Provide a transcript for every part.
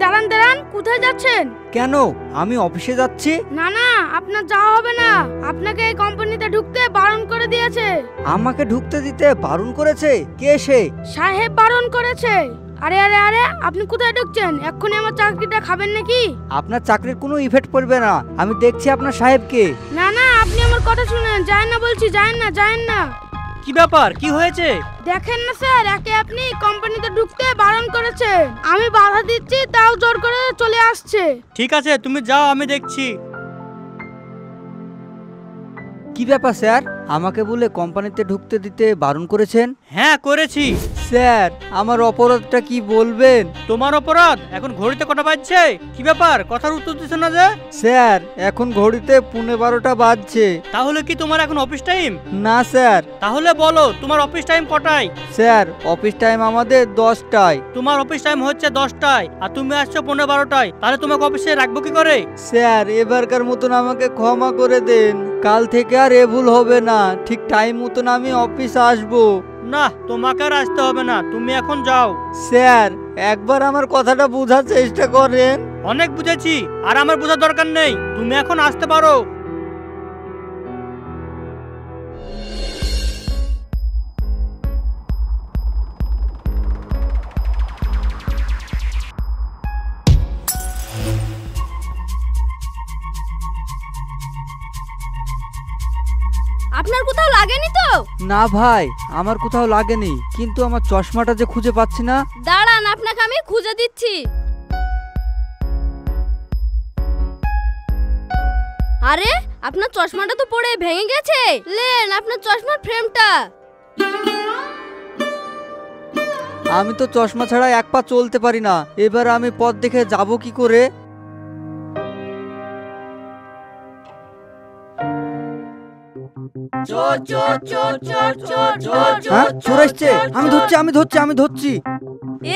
দাঁড়ান দাঁড়ান, কোথায় যাচ্ছেন? কেন? আমি অফিসে যাচ্ছি। না না, আপনার যাওয়া হবে না। আপনাকে এই কোম্পানিতে ঢুকতে বারণ করে দিয়েছে। আমাকে ঢুকতে দিতে বারণ করেছে? কে সে? সাহেব বারণ করেছে। আরে আরে আরে, আপনি কোথায় ঢুকছেন? এক্ষুনি আমার চাকরিটা খাবেন নাকি? আপনার চাকরির কোনো ইফেক্ট পড়বে না, আমি দেখছি আপনার সাহেবকে। না না, আপনি আমার কথা শুনেন। যায়েন না বলছি, যায়েন না, যায়েন না। কি ব্যাপার, কি হয়েছে? দেখেন না স্যার, একে আপনি কোম্পানিতে ঢুকতে বারণ করেছে। আমি বাধা দিচ্ছি, তাও জোর করে চলে আসছে। ঠিক আছে, তুমি যাও, আমি দেখছি। কি ব্যাপার স্যার, আমাকে বলে কোম্পানিতে ঢুকতে দিতে বারণ করেছেন? হ্যাঁ, করেছি। স্যার, আমার অপরাধটা কি বলবেন? তোমার অপরাধ? এখন ঘড়িতে কটা বাজছে? কি ব্যাপার, কথার উত্তর দিচ্ছ না যে? স্যার, এখন ঘড়িতে 12:15 বাজছে। তাহলে কি তোমার এখন অফিস টাইম? না স্যার। তাহলে বলো, তোমার অফিস টাইম কটায়? স্যার, অফিস টাইম আমাদের 10টায়। তোমার অফিস টাইম হচ্ছে 10টায়, আর তুমি আসছো 12:15টায়। তাহলে তোমাকে অফিসে রাখবো কি করে? স্যার, এবারকার মতন আমাকে ক্ষমা করে দেন। কাল থেকে আর এ ভুল হবে না, ঠিক টাইম মতন আমি অফিস আসবো। না, তোমাকে আর আসতে হবে না, তুমি এখন যাও। স্যার, একবার আমার কথাটা বোঝার চেষ্টা করেন। অনেক বুঝেছি, আর আমার বোঝার দরকার নেই, তুমি এখন আসতে পারো। আপনার কোথাও লাগেনি তো? না ভাই, আমার কোথাও লাগেনি, কিন্তু আমার চশমাটা যে খুঁজে পাচ্ছি না। দাঁড়ান, আপনাকে আমি খুঁজে দিচ্ছি। আরে, আপনার চশমাটা তো পড়ে ভেঙে গেছে। নেন আপনার চশমার ফ্রেমটা। আমি তো চশমা ছাড়া এক পা চলতে পারি না, এবার আমি পথ দেখে যাব কি করে? হ্যাঁ, চোর এসছে। আমি ধরছি।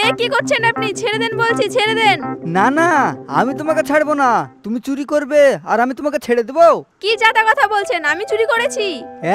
এ কি করছেন আপনি? ছেড়ে দেন বলছি, ছেড়ে দেন। না না, আমি তোমাকে ছাড়বো না। তুমি চুরি করবে আর আমি তোমাকে ছেড়ে দেবো? কি জাতা কথা বলছেন? আমি চুরি করেছি?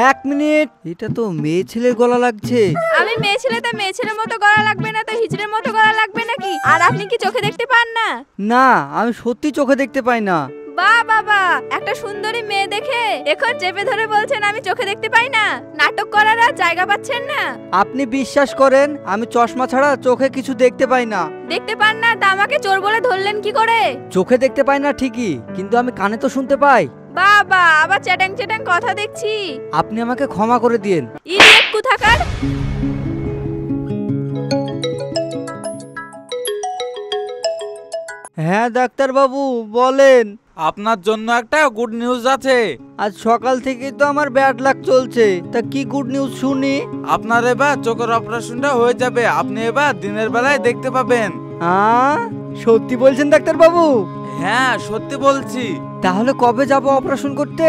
1 মিনিট, এটা তো মেয়ে ছেলের গলা লাগছে। আমি মেয়ে ছেলে, তা মেয়ে ছেলের মতো গলা লাগবে না তো হিজড়ের মতো গলা লাগবে নাকি? আর আপনি কি চোখে দেখতে পান না? না, আমি সত্যি চোখে দেখতে পাই না। বাহ বাবা, একটা সুন্দরী মেয়ে দেখে এখন চেপে ধরে বলছেন আমি চোখে দেখতে পাই না। নাটক করার আর জায়গা পাচ্ছেন না। আপনি বিশ্বাস করেন, আমি চশমা ছাড়া চোখে কিছু দেখতে পাই না। দেখতে পান না, তা আমাকে চোর বলে ধরলেন কি করে? চোখে দেখতে পাই না ঠিকই, কিন্তু আমি কানে তো শুনতে পাই। বাবা, আবার চ্যাটাং চ্যাটাং কথা দেখছি। আপনি আমাকে ক্ষমা করে দিন। ইডিয়েট কোথাকার। হ্যাঁ ডাক্তার বাবু, বলেন। আপনার জন্য একটা গুড নিউজ আছে। আজ সকাল থেকেই তো আমার ব্যাড লাক চলছে, তা কি গুড নিউজ শুনি? আপনার এবার চোখের অপারেশনটা হয়ে যাবে, আপনি এবার দিনের বেলায় দেখতে পাবেন। সত্যি বলছেন ডাক্তার বাবু? হ্যাঁ, সত্যি বলছি। তাহলে কবে যাব অপারেশন করতে?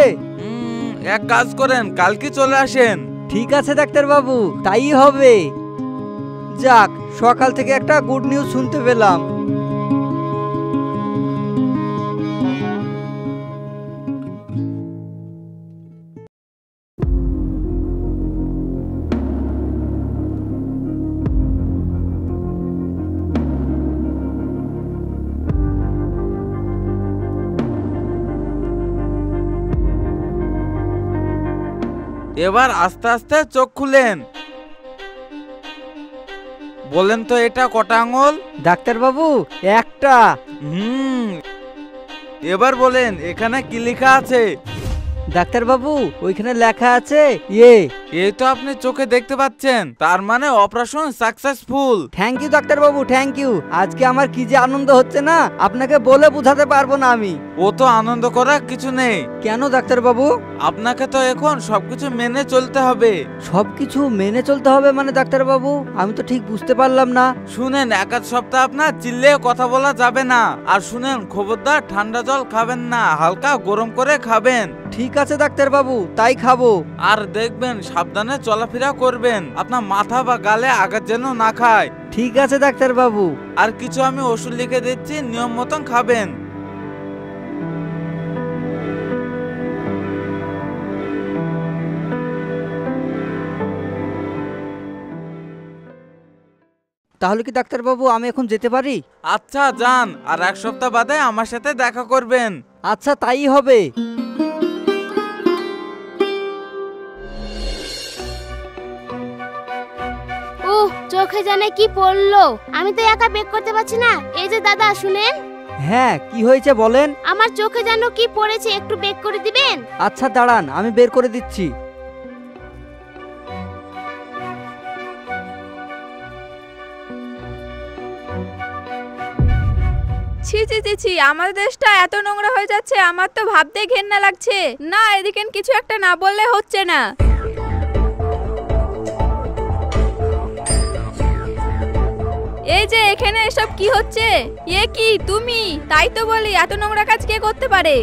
এক কাজ করেন, কালকে চলে আসেন। ঠিক আছে ডাক্তার বাবু, তাই হবে। যাক, সকাল থেকে একটা গুড নিউজ শুনতে পেলাম। এবার আস্তে আস্তে চোখ খুলেন। বলেন তো, এটা কটা আঙুল? ডাক্তার বাবু, একটা। এবার বলেন, এখানে কি লেখা আছে? ডাক্তার বাবু, ওইখানে লেখা আছে এই তো আপনি চোখে দেখতে পাচ্ছেন, তার মানে operation successful. Thank you doctor বাবু, থ্যাংক ইউ। আজকে আমার কি যে আনন্দ হচ্ছে না, আপনাকে বলে বোঝাতে পারবো না আমি। ও তো আনন্দ করার কিছু নেই। কেন ডাক্তার বাবু? আপনাকে তো এখন সবকিছু মেনে চলতে হবে। সবকিছু মেনে চলতে হবে মানে ডাক্তার বাবু, আমি তো ঠিক বুঝতে পারলাম না। শুনেন, 1 সপ্তাহ আপনার চিল্লে কথা বলা যাবে না। আর শুনেন, খবরদার ঠান্ডা জল খাবেন না, হালকা গরম করে খাবেন। ঠিক আছে ডাক্তার বাবু, তাই খাবো। আর দেখবেন সাবধানে চলাফেরা করবেন, আপনার মাথা বা গালে আঘাত যেন না খায়। ঠিক আছে ডাক্তার বাবু। আর কিছু আমি ওষুধ লিখে দিচ্ছি, নিয়ম মতন খাবেন। তাহলে কি ডাক্তারবাবু আমি এখন যেতে পারি? আচ্ছা যান, আর এক সপ্তাহ বাদে আমার সাথে দেখা করবেন। আচ্ছা তাই হবে। চোখে জানে কি পড়লো, আমি তো একা বের করতে পারছি না। এই যে দাদা শুনেন। হ্যাঁ কি হয়েছে বলেন। আমার চোখে যেন কি পড়েছে, একটু বের করে দিবেন? আচ্ছা দাঁড়ান, আমি বের করে দিচ্ছি। ছি ছি ছি ছি, আমাদের দেশটা এত নোংরা হয়ে যাচ্ছে, আমার তো ভাবতে ঘেন্না লাগছে। না এদিকে কিছু একটা না বললে হচ্ছে না। এই যে এখানে এসব কি হচ্ছে? এ কি তুমি? তাই তো বলি এত নোংরা কাজ কে করতে পারে?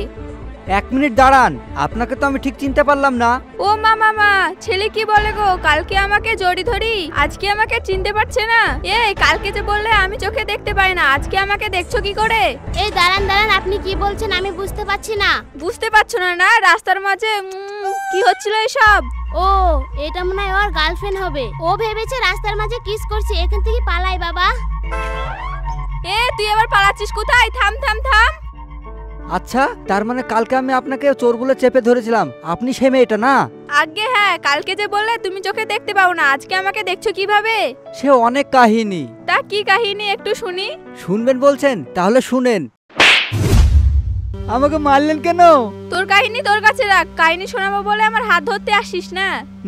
1 মিনিট দাঁড়ান, আপনাকে তো আমি ঠিক চিনতে পারলাম না। ও মামা, ছেলে কি বলে গো? কালকে আমাকে জড়ি ধরি, আজকে আমাকে চিনতে পারছে না। এই কালকে যে বললে আমি চোখে দেখতে পাই না, আজকে আমাকে দেখছো কি করে? এই দাঁড়ান দাঁড়ান, আপনি কি বলছেন আমি বুঝতে পারছি না। বুঝতে পারছো না? না রাস্তার মাঝে কি হচ্ছিল এসব? ও এটা মনে হয় ওর গার্লফ্রেন্ড হবে। ও ভেবেছে রাস্তার মাঝে কিস করছে, এখান থেকে পালাই বাবা। এ তুই এবার পালাচ্ছিস কোথায়? থাম থাম থাম। আচ্ছা তার মানে কালকে আমি আপনাকে চোরগুলো চেপে ধরেছিলাম, আপনি সে মেয়েটা না? আগে হ্যাঁ, কালকে যে বললে তুমি চোখে দেখতে পাও না, আজকে আমাকে দেখছো কিভাবে? সে অনেক কাহিনী। তা কি কাহিনী একটু শুনি। শুনবেন বলছেন? তাহলে শুনেন। আমাকে মারলেন কেন? তোর কাহিনী তোর কাছে রাখ, কাহিনী শোনাবো বলে আমার হাত ধরতে আসিস না।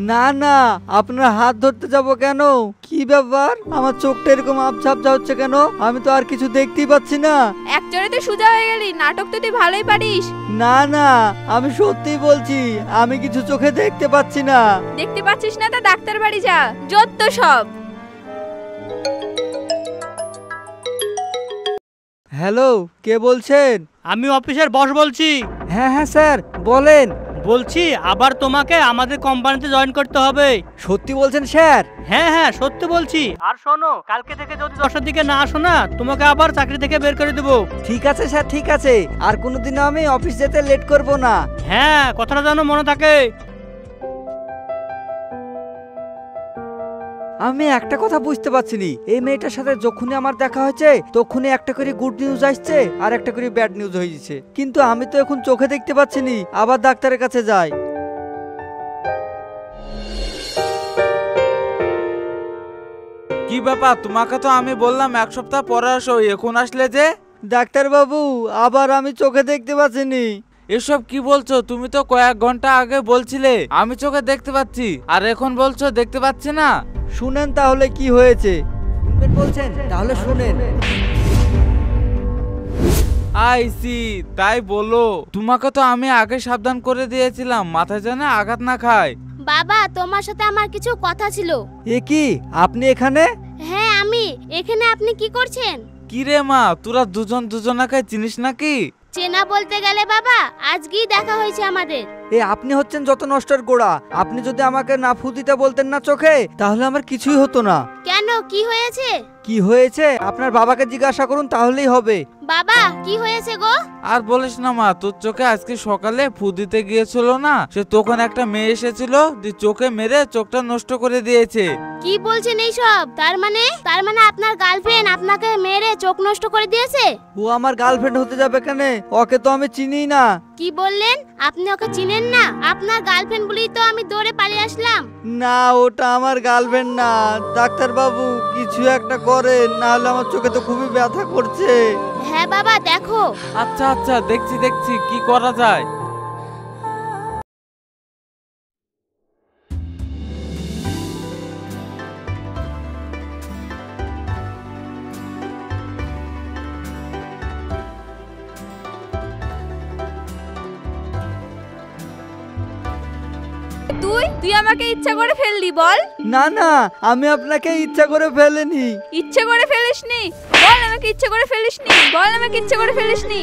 না না, আপনার হাত ধরতে যাব কেন? কি ব্যাপার, আমার চোখটা এরকম আবঝাবঝা হচ্ছে কেন? আমি তো আর কিছু দেখতেই পাচ্ছি না। এক চড়ে তুই সোজা হয়ে গেলি, নাটক তো তুই ভালোই পারিস। না না, আমি সত্যিই বলছি, আমি কিছু চোখে দেখতে পাচ্ছি না। দেখতে পাচ্ছিস না তা ডাক্তার বাড়ি যা, যত সব। হ্যালো, কে বলছেন? আমি অফিসের বস বলছি। হ্যাঁ হ্যাঁ স্যার বলেন। বলছি আবার তোমাকে আমাদের কোম্পানিতে জয়েন করতে হবে। সত্যি বলছেন স্যার? হ্যাঁ হ্যাঁ সত্যি বলছি। আর শোনো, কালকে থেকে যদি 10টার দিকে না আসো না, তোমাকে আবার চাকরি থেকে বের করে দেবো। ঠিক আছে স্যার, ঠিক আছে। আর কোনোদিনও আমি অফিস যেতে লেট করব না। হ্যাঁ কথাটা যেন মনে থাকে। আমি একটা কথা বুঝতে পারছি নি, এই মেয়েটার সাথে যখনই আমার দেখা হয়েছে তখনই একটা করে গুড নিউজ আসছে আর একটা করে ব্যাড নিউজ হয়ে যাচ্ছে, কিন্তু আমি তো এখন চোখে দেখতে পাচ্ছি নি। আবার ডাক্তারের কাছে যাই। কি ব্যাপার, তোমাকে তো আমি বললাম এক সপ্তাহ পরে আসো, এখন আসলে যে? ডাক্তার বাবু, আবার আমি চোখে দেখতে পাচ্ছি নি। এসব কি বলছো? তুমি তো কয়েক ঘন্টা আগে বলছিলে আমি চোখে দেখতে পাচ্ছি, আর এখন বলছো দেখতে পাচ্ছি না। শুনেন তাহলে কি হয়েছে। শুনবেন বলছেন? তাহলে শুনেন। আইসি, তাই বলো। তোমাকে তো আমি আগে সাবধান করে দিয়েছিলাম, মাথায় যেন আঘাত না খায়। বাবা তোমার সাথে আমার কিছু কথা ছিল। এ কি, আপনি এখানে? হ্যাঁ আমি এখানে। আপনি কি করছেন? কি রে মা, তোরা দুজন দুজনাকে চিনিস নাকি? চেনা বলতে গেলে বাবা আজকেই দেখা হয়েছে আমাদের। এ আপনি হচ্ছেন যত নষ্টের গোড়া। আপনি যদি আমাকে না ফু দিতে বলতেন না চোখে, তাহলে আমার কিছুই হতো না। কেন, কি হয়েছে? কি হয়েছে আপনার বাবাকে জিজ্ঞাসা করুন, তাহলেই হবে। বাবা কি হয়েছে গো? আর বলিস না মা, তোর চোখে আজকে সকালে ফু দিতে গিয়েছিল না, সে তখন একটা মেয়ে এসেছিল, যে চোখে মেরে চোখটা নষ্ট করে দিয়েছে। কি বলছেন এইসব? তার মানে আপনার গার্লফ্রেন্ড আপনাকে মেরে চোখ নষ্ট করে দিয়েছে? ও আমার গার্লফ্রেন্ড হতে যাবে কেন? ওকে তো আমি চিনি না। কি বললেন? আপনি ওকে চিনেন না? আপনার গার্লফ্রেন্ড বলেই তো আমি দৌড়ে পালিয়ে আসলাম। না, ওটা আমার গার্লফ্রেন্ড না। ডাক্তার বাবু কিছু একটা করেন, না হলে আমার চোখে তো খুবই ব্যথা করছে। হ্যাঁ বাবা দেখো। আচ্ছা আচ্ছা, দেখছি দেখছি কি করা যায়। তুই আমাকে ইচ্ছা করে ফেললি বল? না না, আমি আপনাকে ইচ্ছা করে ফেলিনি। ইচ্ছে করে ফেলিসনি? বল আমাকে ইচ্ছে করে ফেলিসনি, বল আমাকে ইচ্ছে করে ফেলিসনি।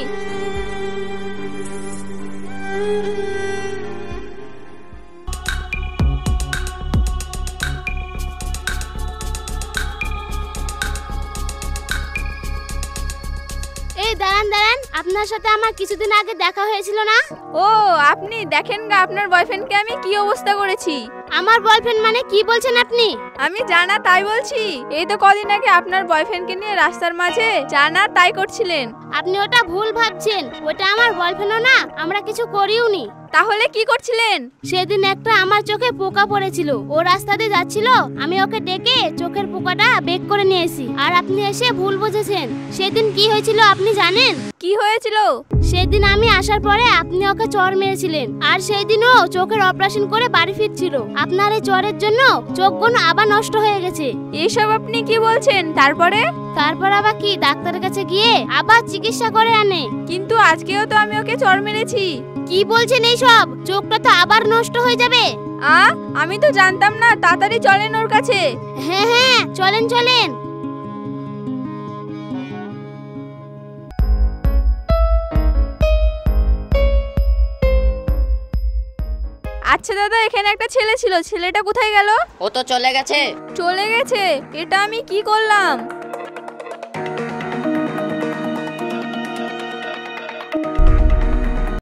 এই দাঁড়ান দাঁড়ান, আপনার সাথে আমার কিছুদিন আগে দেখা হয়েছিল না? ও আপনি দেখেন গা আপনার বয়ফ্রেন্ডকে আমি কি অবস্থা করেছি। আমার বয়ফ্রেন্ড মানে কি বলছেন আপনি? আমি জানা তাই বলছি। এই তো কদিন আগে আপনার বয়ফ্রেন্ডকে নিয়ে রাস্তার মাঝে জানা তাই করছিলেন। আপনি ওটা ভুল ভাবছেন, ওটা আমার বয়ফ্রেন্ডও না, আমরা কিছু করিওনি। তাহলে কি করছিলেন? সেদিন একটা আমার চোখে পোকা পড়েছিল, ও রাস্তা দিয়ে যাচ্ছিল, আমি ওকে ডেকে চোখের পোকাটা বের করে নিয়ে এসি, আর আপনি এসে ভুল বুঝেছেন। সেদিন কি হয়েছিল আপনি জানেন? কি হয়েছিল? সেদিন আমি আসার পরে আপনি ওকে চর মেরেছিলেন, আর সেই দিন ও চোখের অপারেশন করে বাড়ি ফিরছিল। আপনার এই চরের জন্য চোখগুলো আবার নষ্ট হয়ে গেছে। এসব আপনি কি বলছেন? তারপর আবার কি, ডাক্তারের কাছে গিয়ে আবার চিকিৎসা করে আনে। কিন্তু আজকেও তো আমি ওকে চর মেরেছি। কি বলছেন এইসব? চোখটা তো আবার নষ্ট হয়ে যাবে। আমি তো জানতাম না। তাড়াতাড়ি চলেন ওর কাছে। হ্যাঁ হ্যাঁ, চলেন চলেন। আচ্ছা দাদা, এখানে একটা ছেলে ছিল, ছেলেটা কোথায় গেল? ও তো চলে গেছে। চলে গেছে? এটা আমি কি করলাম?